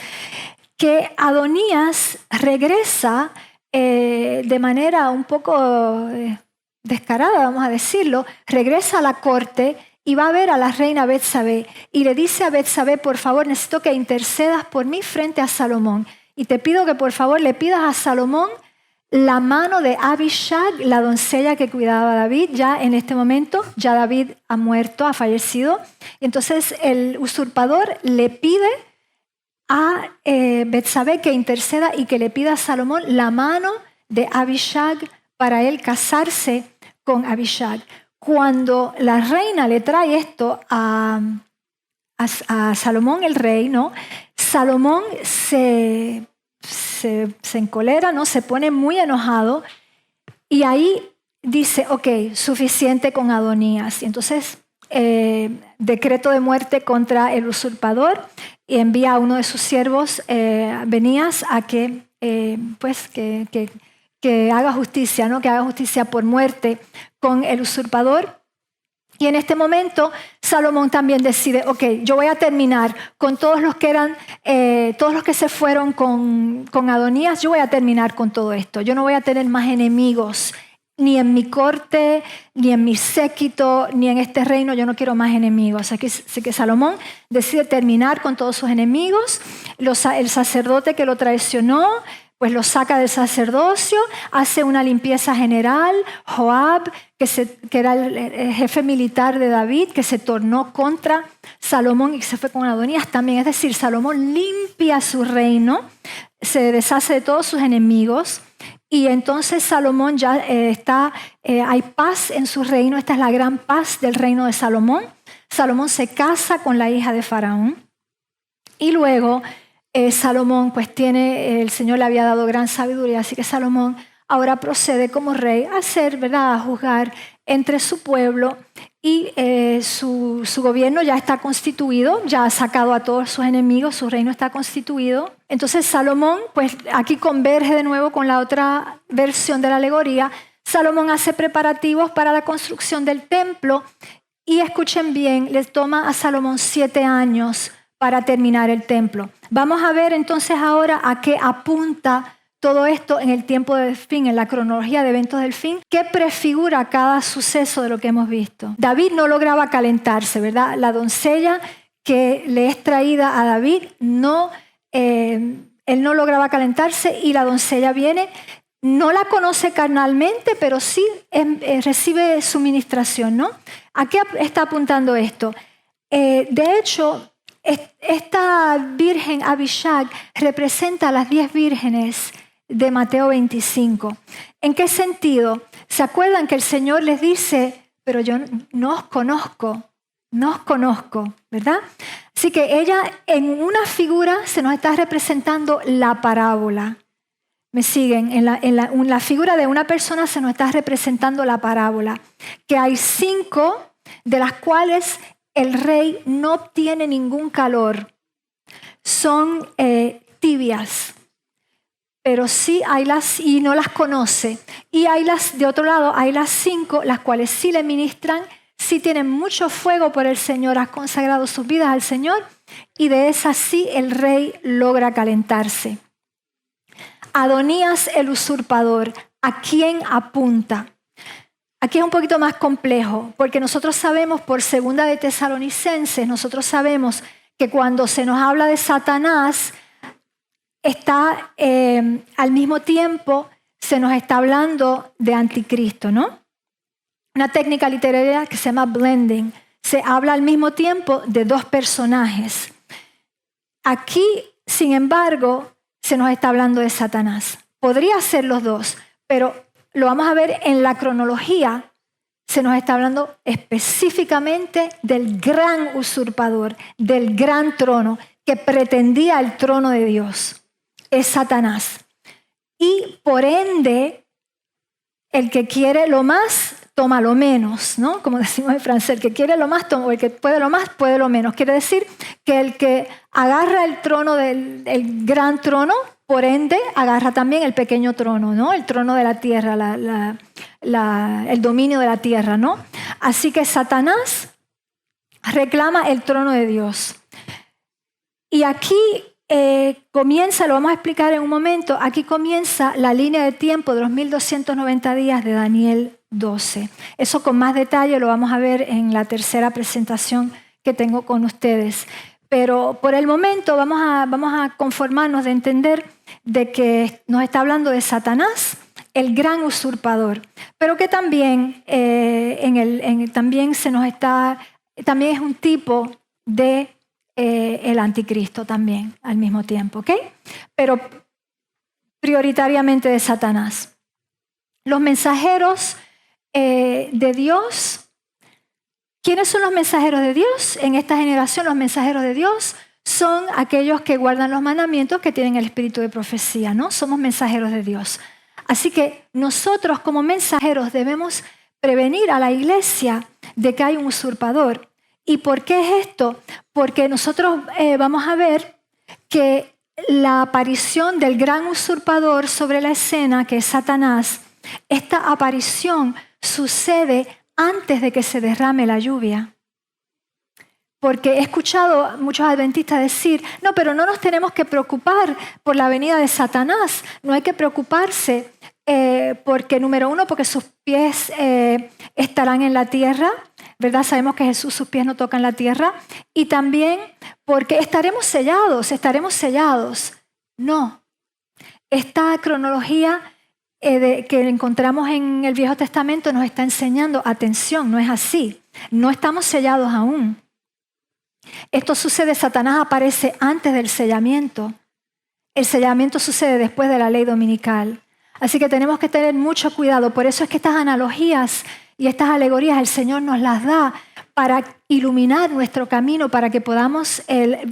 Que Adonías regresa de manera un poco descarada, vamos a decirlo, regresa a la corte y va a ver a la reina Betsabé y le dice a Betsabé: por favor, necesito que intercedas por mí frente a Salomón y te pido que por favor le pidas a Salomón la mano de Abishag, la doncella que cuidaba a David. Ya en este momento, ya David ha muerto, ha fallecido. Y entonces el usurpador le pide a Betsabé que interceda y que le pida a Salomón la mano de Abishag para él casarse con Abishag. Cuando la reina le trae esto a Salomón el rey, ¿no? Salomón se encolera, ¿no? Se pone muy enojado y ahí dice: ok, suficiente con Adonías. Y entonces decreto de muerte contra el usurpador y envía a uno de sus siervos, Benías, a que haga justicia, ¿no? Que haga justicia por muerte con el usurpador. Y en este momento Salomón también decide, ok, yo voy a terminar con todos los que se fueron con Adonías, yo voy a terminar con todo esto. Yo no voy a tener más enemigos, ni en mi corte, ni en mi séquito, ni en este reino, yo no quiero más enemigos. Así que Salomón decide terminar con todos sus enemigos. El sacerdote que lo traicionó, pues lo saca del sacerdocio, hace una limpieza general. Joab, que era el jefe militar de David, que se tornó contra Salomón y que se fue con Adonías también. Es decir, Salomón limpia su reino, se deshace de todos sus enemigos y entonces Salomón ya hay paz en su reino. Esta es la gran paz del reino de Salomón. Salomón se casa con la hija de Faraón y luego Salomón pues el Señor le había dado gran sabiduría, así que Salomón ahora procede como rey a hacer, ¿verdad?, a juzgar entre su pueblo y su gobierno ya está constituido, ya ha sacado a todos sus enemigos, su reino está constituido. Entonces Salomón, pues aquí converge de nuevo con la otra versión de la alegoría. Salomón hace preparativos para la construcción del templo y escuchen bien, les toma a Salomón 7 años para terminar el templo. Vamos a ver entonces ahora a qué apunta todo esto en el tiempo del fin, en la cronología de eventos del fin, qué prefigura cada suceso de lo que hemos visto. David no lograba calentarse, ¿verdad? La doncella que le es traída a David, él no lograba calentarse y la doncella viene, no la conoce carnalmente, pero sí recibe suministración, ¿no? ¿A qué está apuntando esto? De hecho, esta virgen Abishag representa a las 10 vírgenes de Mateo 25. ¿En qué sentido? ¿Se acuerdan que el Señor les dice, pero yo no os conozco, ¿verdad? Así que ella en una figura se nos está representando la parábola. ¿Me siguen? En la figura de una persona se nos está representando la parábola, que hay 5 de las cuales el rey no obtiene ningún calor. Son tibias, pero sí hay y no las conoce. Y de otro lado, hay las 5, las cuales sí le ministran, sí tienen mucho fuego por el Señor, han consagrado sus vidas al Señor, y de esas sí el rey logra calentarse. Adonías el usurpador, ¿a quién apunta? Aquí es un poquito más complejo, porque nosotros sabemos por 2 de Tesalonicenses, nosotros sabemos que cuando se nos habla de Satanás, está al mismo tiempo se nos está hablando de anticristo, ¿no? Una técnica literaria que se llama blending. Se habla al mismo tiempo de 2 personajes. Aquí, sin embargo, se nos está hablando de Satanás. Podría ser los 2, pero lo vamos a ver en la cronología, se nos está hablando específicamente del gran usurpador, del gran trono que pretendía el trono de Dios. Es Satanás. Y por ende, el que quiere lo más, toma lo menos, ¿no? Como decimos en francés, el que quiere lo más, toma, o el que puede lo más, puede lo menos. Quiere decir que el que agarra el trono el gran trono, por ende, agarra también el pequeño trono, ¿no? El trono de la tierra, el dominio de la tierra, ¿no? Así que Satanás reclama el trono de Dios. Y aquí comienza, lo vamos a explicar en un momento, aquí comienza la línea de tiempo de los 1290 días de Daniel 12. Eso con más detalle lo vamos a ver en la tercera presentación que tengo con ustedes. Pero por el momento vamos a conformarnos de entender de que nos está hablando de Satanás, el gran usurpador, pero que también, también es un tipo de el anticristo también al mismo tiempo, ¿ok? Pero prioritariamente de Satanás. Los mensajeros de Dios. ¿Quiénes son los mensajeros de Dios? En esta generación los mensajeros de Dios son aquellos que guardan los mandamientos, que tienen el espíritu de profecía, ¿no? Somos mensajeros de Dios. Así que nosotros como mensajeros debemos prevenir a la iglesia de que hay un usurpador. ¿Y por qué es esto? Porque nosotros vamos a ver que la aparición del gran usurpador sobre la escena, que es Satanás, esta aparición sucede antes de que se derrame la lluvia. Porque he escuchado a muchos adventistas decir, no, pero no nos tenemos que preocupar por la venida de Satanás. No hay que preocuparse porque, número uno, porque sus pies estarán en la tierra, ¿verdad? Sabemos que Jesús, sus pies no tocan la tierra. Y también porque estaremos sellados. No. Esta cronología que encontramos en el Viejo Testamento nos está enseñando, atención, no es así. No estamos sellados aún. Esto sucede, Satanás aparece antes del sellamiento. El sellamiento sucede después de la ley dominical. Así que tenemos que tener mucho cuidado. Por eso es que estas analogías y estas alegorías el Señor nos las da para iluminar nuestro camino, para que podamos,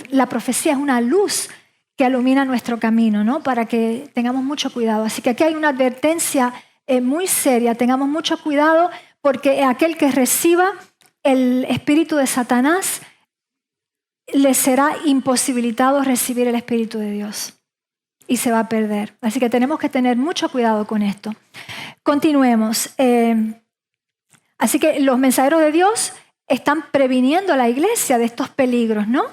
la profecía es una luz que ilumina nuestro camino, ¿no? Para que tengamos mucho cuidado. Así que aquí hay una advertencia muy seria. Tengamos mucho cuidado porque aquel que reciba el espíritu de Satanás le será imposibilitado recibir el Espíritu de Dios y se va a perder. Así que tenemos que tener mucho cuidado con esto. Continuemos. Así que los mensajeros de Dios están previniendo a la iglesia de estos peligros, ¿no?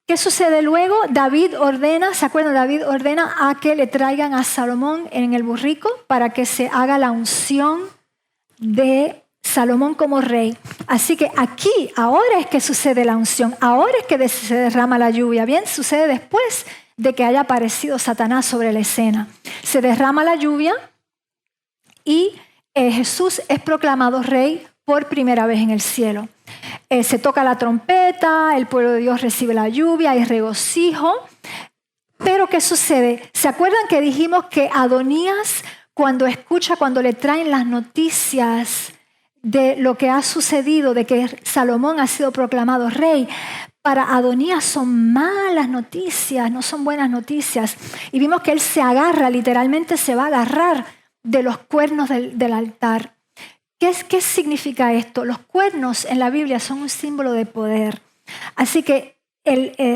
¿Qué sucede luego? David ordena, ¿se acuerdan? David ordena a que le traigan a Salomón en el burrico para que se haga la unción de Salomón como rey. Así que aquí, ahora es que sucede la unción, ahora es que se derrama la lluvia. Bien, sucede después de que haya aparecido Satanás sobre la escena. Se derrama la lluvia y Jesús es proclamado rey por primera vez en el cielo. Se toca la trompeta, el pueblo de Dios recibe la lluvia, hay regocijo. Pero ¿qué sucede? ¿Se acuerdan que dijimos que Adonías, cuando le traen las noticias de lo que ha sucedido, de que Salomón ha sido proclamado rey, para Adonías son malas noticias, no son buenas noticias? Y vimos que él se agarra, literalmente se va a agarrar de los cuernos del altar. ¿Qué significa esto? Los cuernos en la Biblia son un símbolo de poder. Así que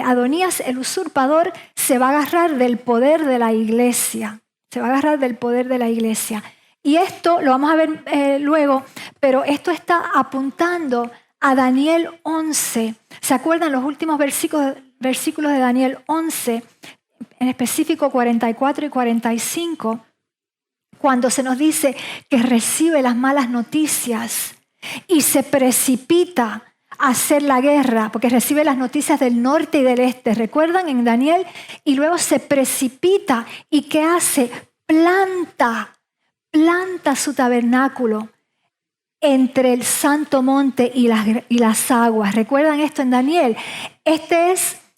Adonías, el usurpador, se va a agarrar del poder de la iglesia. Se va a agarrar del poder de la iglesia. Y esto lo vamos a ver luego, pero esto está apuntando a Daniel 11. ¿Se acuerdan los últimos versículos de Daniel 11? En específico 44 y 45, cuando se nos dice que recibe las malas noticias y se precipita a hacer la guerra, porque recibe las noticias del norte y del este. ¿Recuerdan en Daniel? Y luego se precipita y ¿qué hace? Planta su tabernáculo entre el santo monte y las aguas. ¿Recuerdan esto en Daniel?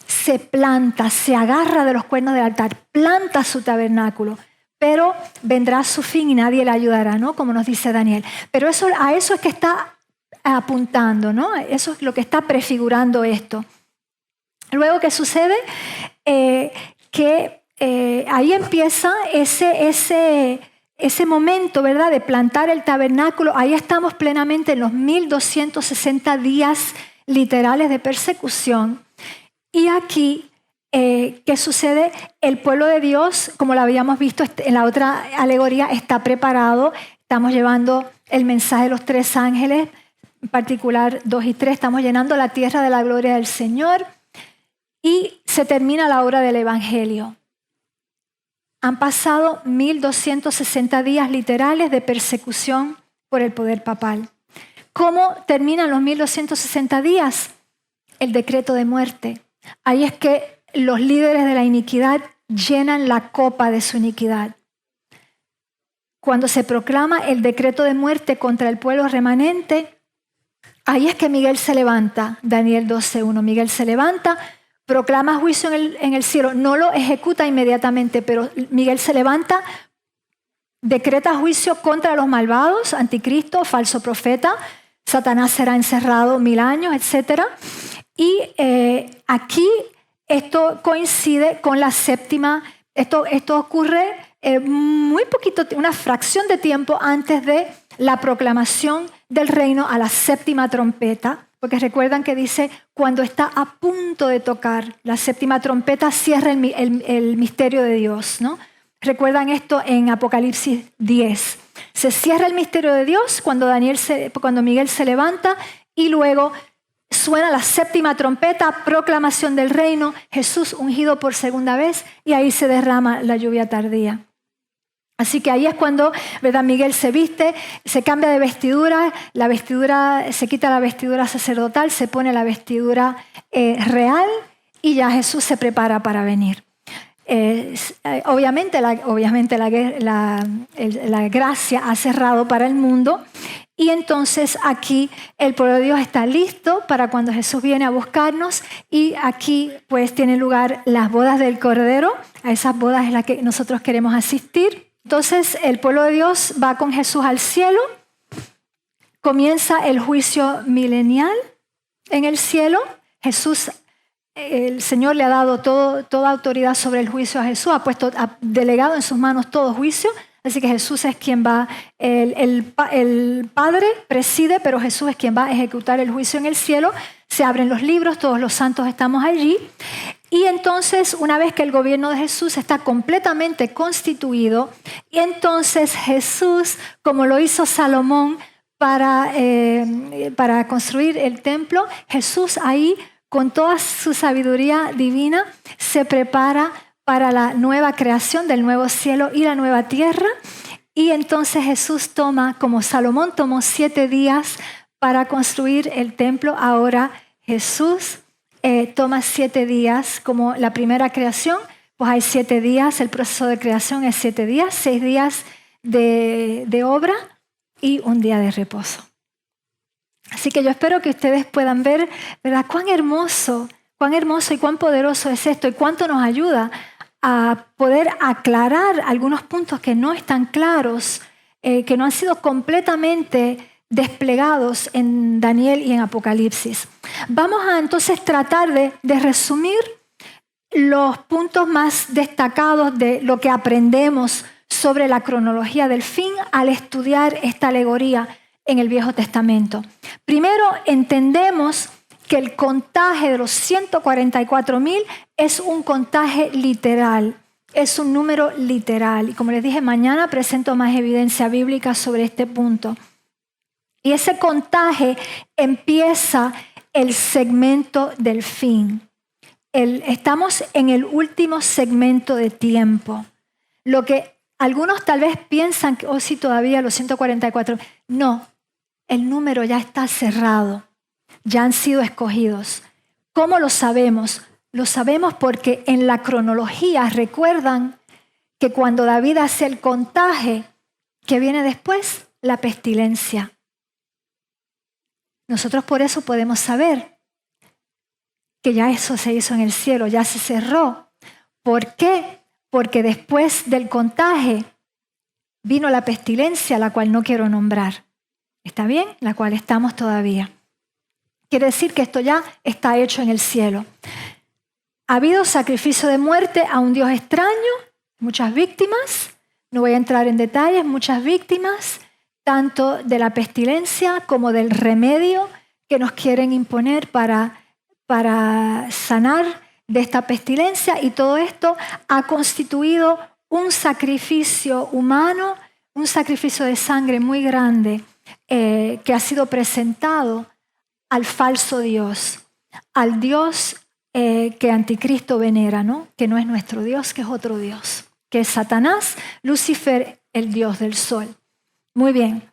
Se planta, se agarra de los cuernos del altar, planta su tabernáculo, pero vendrá su fin y nadie le ayudará, ¿no? Como nos dice Daniel. Pero a eso es que está apuntando, ¿no? Eso es lo que está prefigurando esto. Luego, ¿qué sucede? Ahí empieza ese momento, ¿verdad?, de plantar el tabernáculo. Ahí estamos plenamente en los 1260 días literales de persecución. Y aquí, ¿qué sucede? El pueblo de Dios, como lo habíamos visto en la otra alegoría, está preparado. Estamos llevando el mensaje de los 3 ángeles, en particular 2 y 3. Estamos llenando la tierra de la gloria del Señor. Y se termina la obra del Evangelio. Han pasado 1260 días literales de persecución por el poder papal. ¿Cómo terminan los 1260 días? El decreto de muerte. Ahí es que los líderes de la iniquidad llenan la copa de su iniquidad. Cuando se proclama el decreto de muerte contra el pueblo remanente, ahí es que Miguel se levanta. Daniel 12:1. Miguel se levanta, proclama juicio en el cielo, no lo ejecuta inmediatamente, pero Miguel se levanta, decreta juicio contra los malvados, anticristo, falso profeta, Satanás será encerrado 1000 años, etc. Y aquí esto coincide con la séptima, esto ocurre muy poquito, una fracción de tiempo antes de la proclamación del reino a la séptima trompeta, porque recuerdan que dice, cuando está a punto de tocar la séptima trompeta, cierra el misterio de Dios, ¿no? Recuerdan esto en Apocalipsis 10. Se cierra el misterio de Dios cuando Miguel se levanta y luego suena la séptima trompeta, proclamación del reino, Jesús ungido por segunda vez y ahí se derrama la lluvia tardía. Así que ahí es cuando, ¿verdad? Miguel se viste, se cambia de vestidura, se quita la vestidura sacerdotal, se pone la vestidura real y ya Jesús se prepara para venir. Obviamente la gracia ha cerrado para el mundo y entonces aquí el pueblo de Dios está listo para cuando Jesús viene a buscarnos y aquí pues tiene lugar las bodas del Cordero, a esas bodas es las que nosotros queremos asistir. Entonces el pueblo de Dios va con Jesús al cielo, comienza el juicio milenial en el cielo. El Señor le ha dado toda autoridad sobre el juicio a Jesús, ha delegado en sus manos todo juicio, así que Jesús es quien va, el Padre preside, pero Jesús es quien va a ejecutar el juicio en el cielo. Se abren los libros, todos los santos estamos allí. Y entonces, una vez que el gobierno de Jesús está completamente constituido, y entonces Jesús, como lo hizo Salomón para construir el templo, Jesús ahí, con toda su sabiduría divina, se prepara para la nueva creación del nuevo cielo y la nueva tierra. Y entonces Jesús toma, como Salomón tomó 7 días para construir el templo, ahora Jesús toma 7 días como la primera creación, pues hay 7 días, el proceso de creación es 7 días, 6 días de obra y 1 día de reposo. Así que yo espero que ustedes puedan ver, ¿verdad?, cuán hermoso y cuán poderoso es esto y cuánto nos ayuda a poder aclarar algunos puntos que no están claros, que no han sido completamente desplegados en Daniel y en Apocalipsis. Vamos a entonces tratar de resumir los puntos más destacados de lo que aprendemos sobre la cronología del fin al estudiar esta alegoría en el Viejo Testamento. Primero, entendemos que el contaje de los 144,000 es un contaje literal, es un número literal. Y como les dije, mañana presento más evidencia bíblica sobre este punto. Y ese contaje empieza el segmento del fin. Estamos en el último segmento de tiempo. Lo que algunos tal vez piensan que, sí, todavía los 144. No, el número ya está cerrado. Ya han sido escogidos. ¿Cómo lo sabemos? Lo sabemos porque en la cronología recuerdan que cuando David hace el contaje, que viene después, la pestilencia. Nosotros por eso podemos saber que ya eso se hizo en el cielo, ya se cerró. ¿Por qué? Porque después del contaje vino la pestilencia, la cual no quiero nombrar. ¿Está bien? La cual estamos todavía. Quiere decir que esto ya está hecho en el cielo. Ha habido sacrificio de muerte a un Dios extraño, muchas víctimas. No voy a entrar en detalles, muchas víctimas, tanto de la pestilencia como del remedio que nos quieren imponer para sanar de esta pestilencia. Y todo esto ha constituido un sacrificio humano, un sacrificio de sangre muy grande que ha sido presentado al falso Dios, al Dios que Anticristo venera, ¿no? Que no es nuestro Dios, que es otro Dios, que es Satanás, Lucifer, el Dios del sol. Muy bien.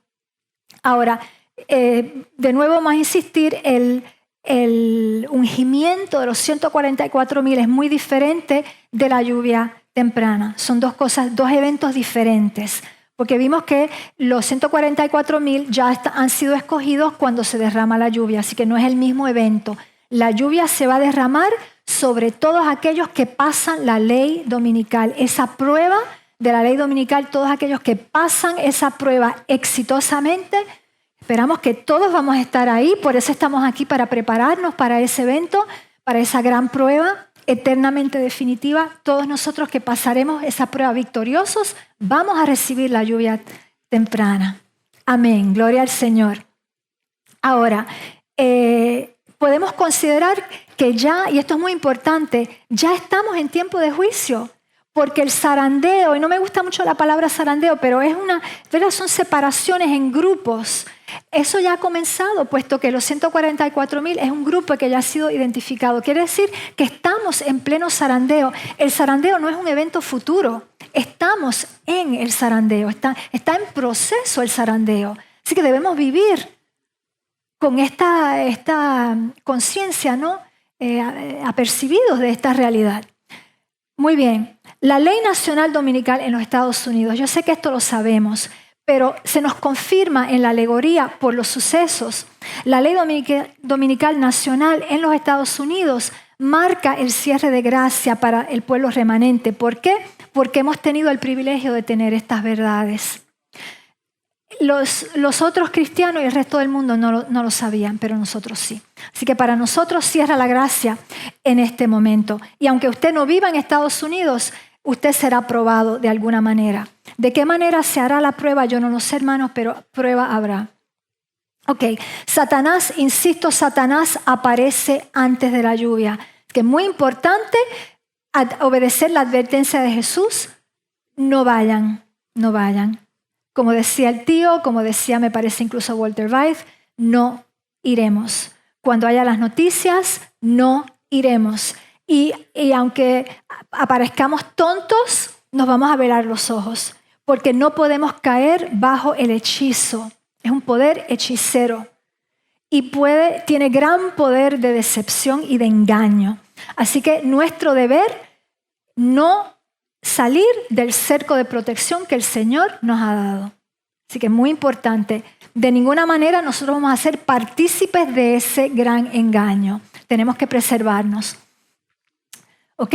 Ahora, de nuevo vamos a insistir, el ungimiento de los 144,000 es muy diferente de la lluvia temprana. Son dos eventos diferentes. Porque vimos que los 144,000 ya han sido escogidos cuando se derrama la lluvia, así que no es el mismo evento. La lluvia se va a derramar sobre todos aquellos que pasan la ley dominical. Esa prueba de la ley dominical, todos aquellos que pasan esa prueba exitosamente, esperamos que todos vamos a estar ahí, por eso estamos aquí para prepararnos para ese evento, para esa gran prueba eternamente definitiva. Todos nosotros que pasaremos esa prueba victoriosos, vamos a recibir la lluvia temprana. Amén, gloria al Señor. Ahora, podemos considerar que ya, y esto es muy importante, ya estamos en tiempo de juicio. Porque el zarandeo, y no me gusta mucho la palabra zarandeo, pero es ¿verdad? Son separaciones en grupos. Eso ya ha comenzado, puesto que los 144,000 es un grupo que ya ha sido identificado. Quiere decir que estamos en pleno zarandeo. El zarandeo no es un evento futuro. Estamos en el zarandeo. Está en proceso el zarandeo. Así que debemos vivir con esta conciencia, ¿no? Apercibidos de esta realidad. Muy bien, la ley nacional dominical en los Estados Unidos, yo sé que esto lo sabemos, pero se nos confirma en la alegoría por los sucesos. La ley dominical nacional en los Estados Unidos marca el cierre de gracia para el pueblo remanente. ¿Por qué? Porque hemos tenido el privilegio de tener estas verdades. Los otros cristianos y el resto del mundo no lo sabían, pero nosotros sí. Así que para nosotros cierra la gracia en este momento. Y aunque usted no viva en Estados Unidos, usted será probado de alguna manera. ¿De qué manera se hará la prueba? Yo no lo sé, hermanos, pero prueba habrá. Ok, Satanás, insisto, Satanás aparece antes de la lluvia. Que es muy importante obedecer la advertencia de Jesús. No vayan. Como decía el tío, como decía, me parece incluso Walter White, no iremos. Cuando haya las noticias, no iremos. Y aunque aparezcamos tontos, nos vamos a velar los ojos, porque no podemos caer bajo el hechizo. Es un poder hechicero y tiene gran poder de decepción y de engaño. Así que nuestro deber no salir del cerco de protección que el Señor nos ha dado. Así que es muy importante. De ninguna manera nosotros vamos a ser partícipes de ese gran engaño. Tenemos que preservarnos. ¿Ok?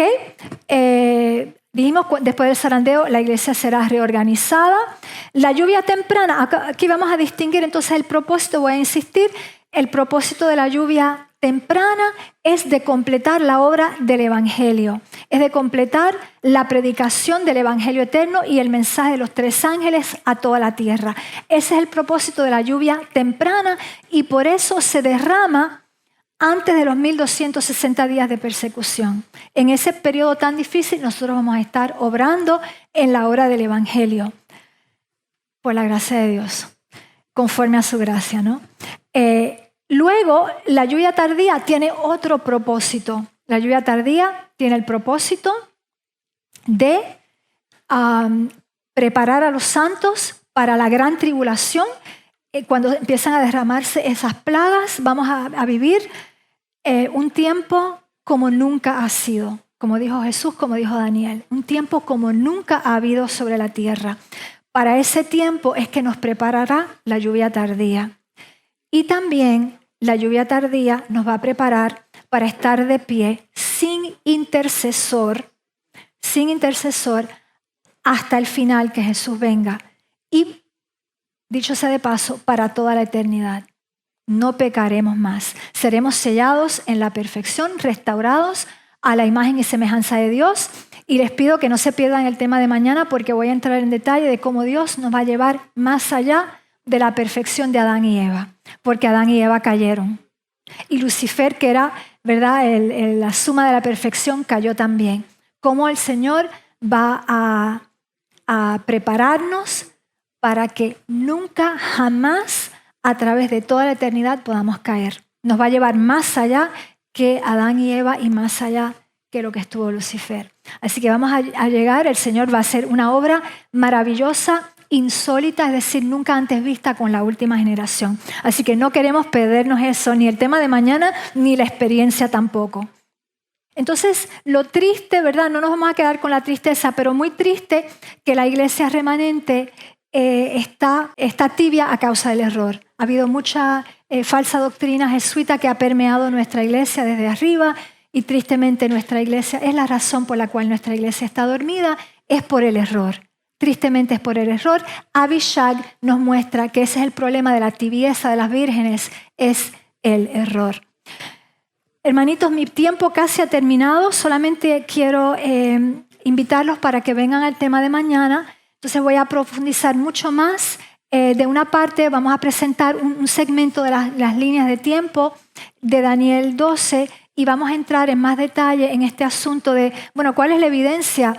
Dijimos, después del zarandeo, la iglesia será reorganizada. La lluvia temprana, aquí vamos a distinguir entonces el propósito, voy a insistir, el propósito de la lluvia temprana es de completar la obra del Evangelio, es de completar la predicación del Evangelio eterno y el mensaje de los 3 ángeles a toda la tierra. Ese es el propósito de la lluvia temprana y por eso se derrama antes de los 1260 días de persecución. En ese periodo tan difícil nosotros vamos a estar obrando en la obra del Evangelio, por la gracia de Dios, conforme a su gracia, ¿no? Luego, la lluvia tardía tiene otro propósito. La lluvia tardía tiene el propósito de preparar a los santos para la gran tribulación. Cuando empiezan a derramarse esas plagas, vamos a vivir un tiempo como nunca ha sido. Como dijo Jesús, como dijo Daniel. Un tiempo como nunca ha habido sobre la tierra. Para ese tiempo es que nos preparará la lluvia tardía. Y también la lluvia tardía nos va a preparar para estar de pie sin intercesor hasta el final que Jesús venga. Y, dicho sea de paso, para toda la eternidad. No pecaremos más. Seremos sellados en la perfección, restaurados a la imagen y semejanza de Dios. Y les pido que no se pierdan el tema de mañana porque voy a entrar en detalle de cómo Dios nos va a llevar más allá de la perfección de Adán y Eva, porque Adán y Eva cayeron. Y Lucifer, que era, ¿verdad?, la suma de la perfección, cayó también. Cómo el Señor va a prepararnos para que nunca, jamás, a través de toda la eternidad podamos caer. Nos va a llevar más allá que Adán y Eva y más allá que lo que estuvo Lucifer. Así que vamos a llegar, el Señor va a hacer una obra maravillosa, insólita, es decir, nunca antes vista con la última generación. Así que no queremos perdernos eso, ni el tema de mañana, ni la experiencia tampoco. Entonces, lo triste, ¿verdad? No nos vamos a quedar con la tristeza, pero muy triste que la iglesia remanente está tibia a causa del error. Ha habido mucha falsa doctrina jesuita que ha permeado nuestra iglesia desde arriba y tristemente nuestra iglesia, es la razón por la cual nuestra iglesia está dormida, es por el error. Tristemente es por el error. Abishag nos muestra que ese es el problema de la tibieza de las vírgenes, es el error. Hermanitos, mi tiempo casi ha terminado. Solamente quiero invitarlos para que vengan al tema de mañana. Entonces voy a profundizar mucho más De una parte vamos a presentar un segmento de las líneas de tiempo de Daniel 12 y vamos a entrar en más detalle en este asunto de, bueno, ¿cuál es la evidencia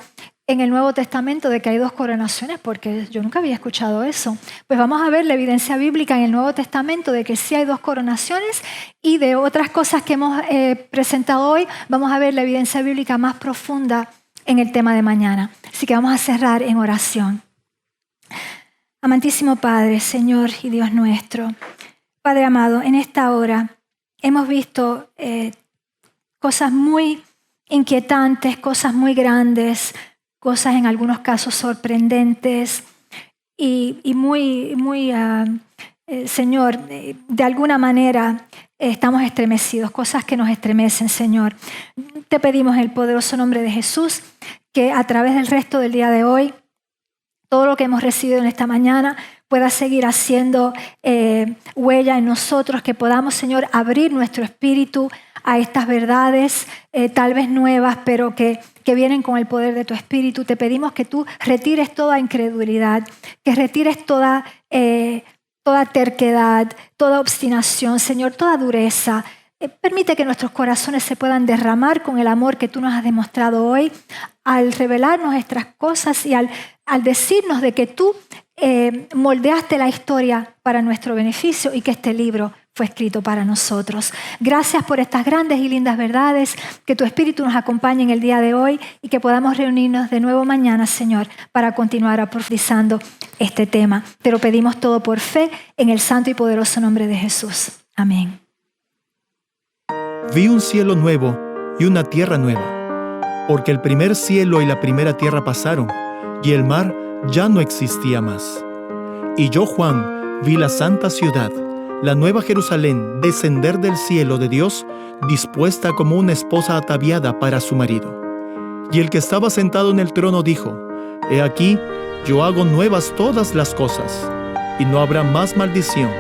en el Nuevo Testamento de que hay 2 coronaciones? Porque yo nunca había escuchado eso. Pues vamos a ver la evidencia bíblica en el Nuevo Testamento de que sí hay 2 coronaciones, y de otras cosas que hemos presentado hoy, vamos a ver la evidencia bíblica más profunda en el tema de mañana. Así que vamos a cerrar en oración. Amantísimo Padre, Señor y Dios nuestro, Padre amado, en esta hora hemos visto cosas muy inquietantes, cosas muy grandes, cosas en algunos casos sorprendentes y muy, Señor, de alguna manera estamos estremecidos, cosas que nos estremecen, Señor. Te pedimos en el poderoso nombre de Jesús que a través del resto del día de hoy, todo lo que hemos recibido en esta mañana pueda seguir haciendo huella en nosotros, que podamos, Señor, abrir nuestro espíritu a estas verdades, tal vez nuevas, pero que vienen con el poder de tu espíritu. Te pedimos que tú retires toda incredulidad, que retires toda terquedad, toda obstinación, Señor, toda dureza. Permite que nuestros corazones se puedan derramar con el amor que tú nos has demostrado hoy al revelarnos estas cosas y al decirnos de que tú moldeaste la historia para nuestro beneficio y que este libro fue escrito para nosotros. Gracias por estas grandes y lindas verdades, que tu Espíritu nos acompañe en el día de hoy y que podamos reunirnos de nuevo mañana, Señor, para continuar profundizando este tema. Te lo pedimos todo por fe en el santo y poderoso nombre de Jesús. Amén. Vi un cielo nuevo y una tierra nueva, porque el primer cielo y la primera tierra pasaron, y el mar ya no existía más. Y yo, Juan, vi la santa ciudad, la nueva Jerusalén, descender del cielo de Dios, dispuesta como una esposa ataviada para su marido. Y el que estaba sentado en el trono dijo: He aquí, yo hago nuevas todas las cosas, y no habrá más maldición,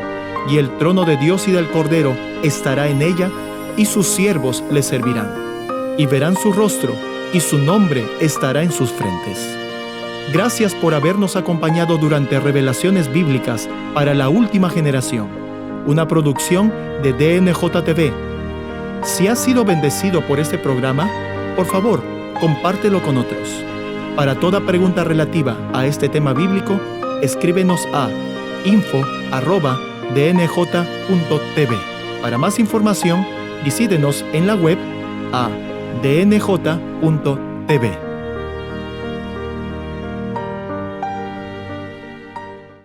y el trono de Dios y del Cordero estará en ella, y sus siervos le servirán, y verán su rostro, y su nombre estará en sus frentes. Gracias por habernos acompañado durante Revelaciones Bíblicas para la Última Generación, una producción de DNJ TV. Si has sido bendecido por este programa, por favor, compártelo con otros. Para toda pregunta relativa a este tema bíblico, escríbenos a info@dnj.tv. Para más información, visítenos en la web a dnj.tv.